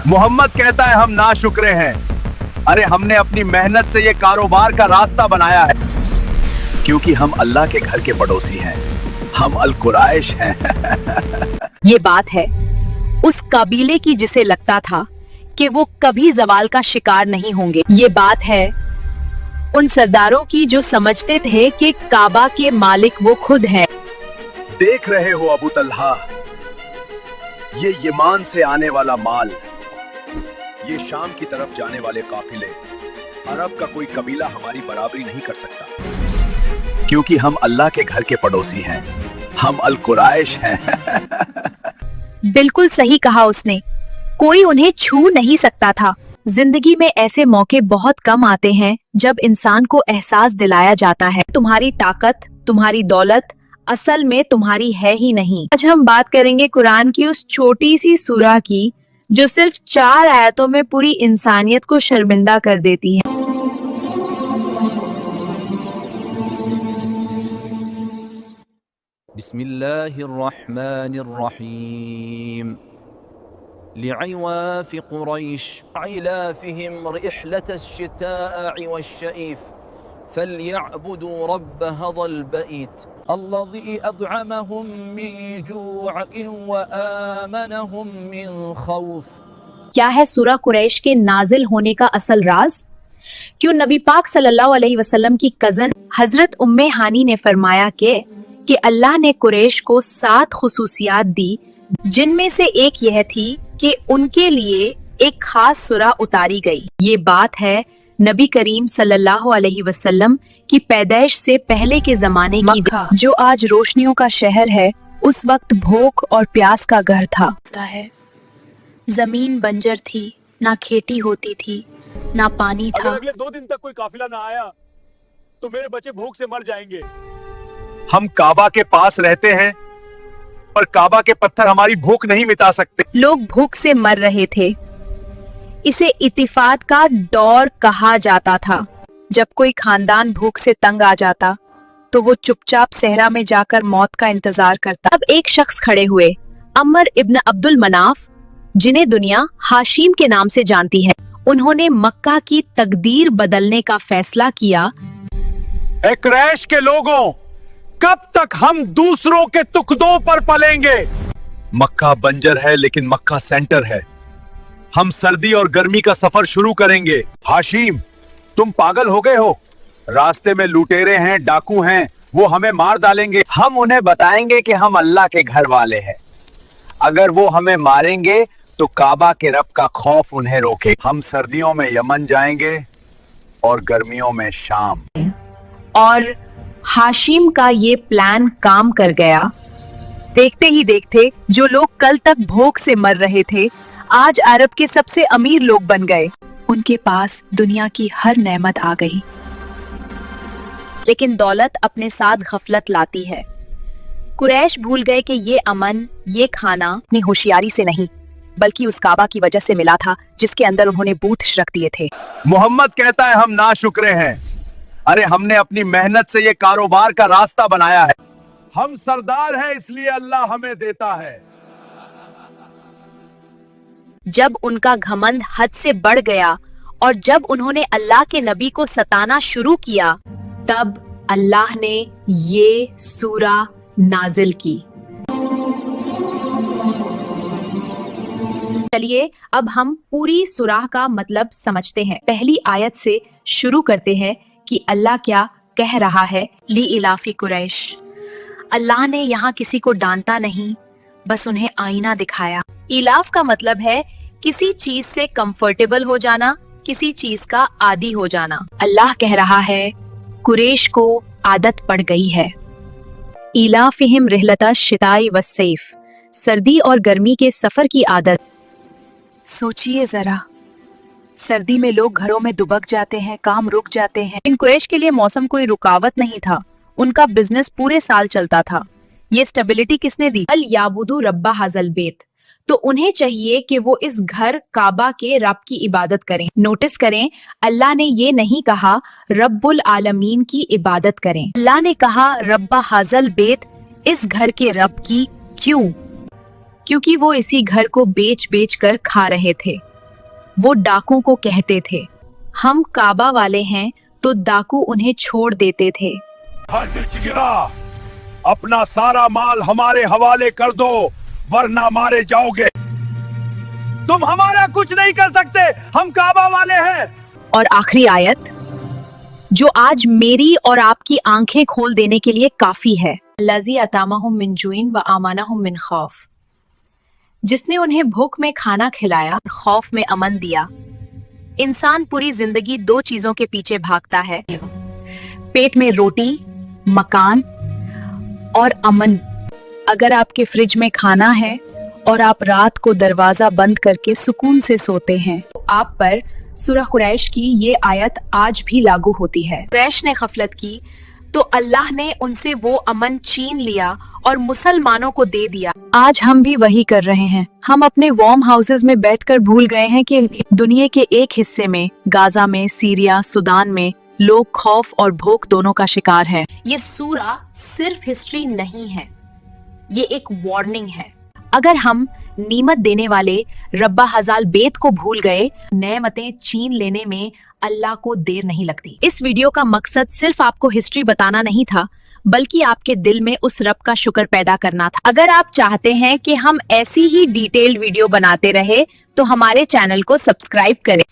मोहम्मद कहता है हम नाशुक्रे हैं। अरे हमने अपनी मेहनत से ये कारोबार का रास्ता बनाया है, क्योंकि हम अल्लाह के घर के पड़ोसी हैं। हम अल कुरैश हैं। ये बात है उस कबीले की जिसे लगता था कि वो कभी जवाल का शिकार नहीं होंगे। ये बात है उन सरदारों की जो समझते थे कि काबा के मालिक वो खुद हैं। देख रहे हो अबू तलहा, ये यमान से आने वाला माल, ये शाम की तरफ जाने वाले काफिले, अरब का कोई कबीला हमारी बराबरी नहीं कर सकता, क्योंकि हम अल्लाह के घर के पड़ोसी हैं। हम अल कुरैश हैं। बिल्कुल सही कहा उसने, कोई उन्हें छू नहीं सकता था। जिंदगी में ऐसे मौके बहुत कम आते हैं जब इंसान को एहसास दिलाया जाता है तुम्हारी ताकत, तुम्हारी दौलत असल में तुम्हारी है ही नहीं। आज हम बात करेंगे कुरान की उस छोटी सी सूरह की जो सिर्फ 4 आयतों में पूरी इंसानियत को शर्मिंदा कर देती है। बिस्मिल्लाहिर्रहमानिर्रहीम। लिइवाफ़ि क़ुरैश इलाफ़िहिम रिह्लतश्शिताअ वश्शईफ़ फलयअबुदू रब्ब हज़ल बैत अल्लज़ी अत्अमहुम मिन जूअइन व आमनहुम मिन खौफ। क्या है सूरह कुरैश के नाजिल होने का असल राज? क्यों नबी पाक सल्लल्लाहु अलैहि वसल्लम की कजन हजरत उम्मे हानी ने फरमाया कि अल्लाह ने कुरैश को 7 खुसूसियात दी, जिनमें से एक यह थी कि उनके लिए एक खास सूरह उतारी गई। ये बात है नबी करीम सल्लल्लाहु अलैहि वसल्लम की पैदाइश से पहले के जमाने की, जो आज रोशनियों का शहर है, उस वक्त भूख और प्यास का घर था। जमीन बंजर थी, ना खेती होती थी, ना पानी था। अगर अगले 2 दिन तक कोई काफिला ना आया तो मेरे बच्चे भूख से मर जाएंगे। हम काबा के पास रहते हैं, पर काबा के पत्थर हमारी भूख नहीं मिटा सकते। लोग भूख से मर रहे थे। इसे इत्तिफाक का दौर कहा जाता था। जब कोई खानदान भूख से तंग आ जाता तो वो चुपचाप सहरा में जाकर मौत का इंतजार करता। अब एक शख्स खड़े हुए, अमर इब्न अब्दुल मनाफ, जिन्हें दुनिया हाशिम के नाम से जानती है। उन्होंने मक्का की तकदीर बदलने का फैसला किया। ए कुरैश के लोगों, कब तक हम दूसरों के तुकदों पर पलेंगे? मक्का बंजर है, लेकिन मक्का सेंटर है। हम सर्दी और गर्मी का सफर शुरू करेंगे। हाशिम, तुम पागल हो गए हो? रास्ते में लुटेरे हैं, डाकू हैं, वो हमें मार डालेंगे। हम उन्हें बताएंगे कि हम अल्लाह के घर वाले हैं। अगर वो हमें मारेंगे तो काबा के रब का खौफ उन्हें रोके। हम सर्दियों में यमन जाएंगे और गर्मियों में शाम। और हाशिम का ये प्लान काम कर गया। देखते ही देखते जो लोग कल तक भूख से मर रहे थे, आज अरब के सबसे अमीर लोग बन गए। उनके पास दुनिया की हर नेमत आ गई। लेकिन दौलत अपने साथ गफलत लाती है। कुरैश भूल गए कि ये अमन, ये खाना अपनी होशियारी से नहीं, बल्कि उस काबा की वजह से मिला था जिसके अंदर उन्होंने बूथ रख दिए थे। मोहम्मद कहता है हम नाशुक्रे हैं। अरे हमने अपनी मेहनत से ये कारोबार का रास्ता बनाया है। हम सरदार हैं, इसलिए अल्लाह हमें देता है। जब उनका घमंड हद से बढ़ गया और जब उन्होंने अल्लाह के नबी को सताना शुरू किया, तब अल्लाह ने ये सूरह नाजिल की। चलिए अब हम पूरी सूरह का मतलब समझते हैं। पहली आयत से शुरू करते हैं कि अल्लाह क्या कह रहा है। ली इलाफी कुरैश। अल्लाह ने यहाँ किसी को डांटा नहीं, बस उन्हें आईना दिखाया। इलाफ का मतलब है किसी चीज से कंफर्टेबल हो जाना, किसी चीज का आदी हो जाना। अल्लाह कह रहा है कुरैश को आदत पड़ गई है। इलाफिहिम रिहलता शिताई व सैफ, सर्दी और गर्मी के सफर की आदत। सोचिए जरा, सर्दी में लोग घरों में दुबक जाते हैं, काम रुक जाते हैं। इन कुरैश के लिए मौसम कोई रुकावट नहीं था, उनका बिजनेस पूरे साल चलता था। ये स्टेबिलिटी किसने दी? अल याबुदू रब्बा हज़ल बैत। तो उन्हें चाहिए कि वो इस घर काबा के रब की इबादत करें। नोटिस करें, अल्लाह ने ये नहीं कहा रब्बुल आलमीन की इबादत करें। अल्लाह ने कहा रब्बा हज़ल बैत, इस घर के रब की। क्यों? क्योंकि वो इसी घर को बेच बेच कर खा रहे थे। वो डाकू को कहते थे, हम काबा वाले हैं तो डाकू उन्हें छोड़ देते थे। खर्च गिरा, अपना सारा माल हमारे हवाले कर दो वरना मारे जाओगे। तुम हमारा कुछ नहीं कर सकते, हम काबा वाले हैं। और आखिरी आयत जो आज मेरी और आपकी आंखें खोल देने के लिए काफी है, लजी अतामाहुम मिन जुइन व आमानाहुम मिन खौफ, जिसने उन्हें भूख में खाना खिलाया और खौफ में अमन दिया। इंसान पूरी जिंदगी दो चीजों के पीछे भागता है, पेट में रोटी, मकान और अमन। अगर आपके फ्रिज में खाना है और आप रात को दरवाजा बंद करके सुकून से सोते हैं, तो आप पर सूरह कुरैश की ये आयत आज भी लागू होती है। कुरैश ने गफलत की तो अल्लाह ने उनसे वो अमन छीन लिया और मुसलमानों को दे दिया। आज हम भी वही कर रहे हैं। हम अपने वार्म हाउसेज में बैठकर भूल गए हैं कि दुनिया के एक हिस्से में, गाजा में, सीरिया, सूडान में लोग खौफ और भूख दोनों का शिकार हैं। ये सूरा सिर्फ हिस्ट्री नहीं है, ये एक वार्निंग है। अगर हम नीमत देने वाले रब्बा हजाल बेत को भूल गए, नेमतें छीन लेने में अल्लाह को देर नहीं लगती। इस वीडियो का मकसद सिर्फ आपको हिस्ट्री बताना नहीं था, बल्कि आपके दिल में उस रब का शुक्र पैदा करना था। अगर आप चाहते हैं कि हम ऐसी ही डिटेल्ड वीडियो बनाते रहे तो हमारे चैनल को सब्सक्राइब करें।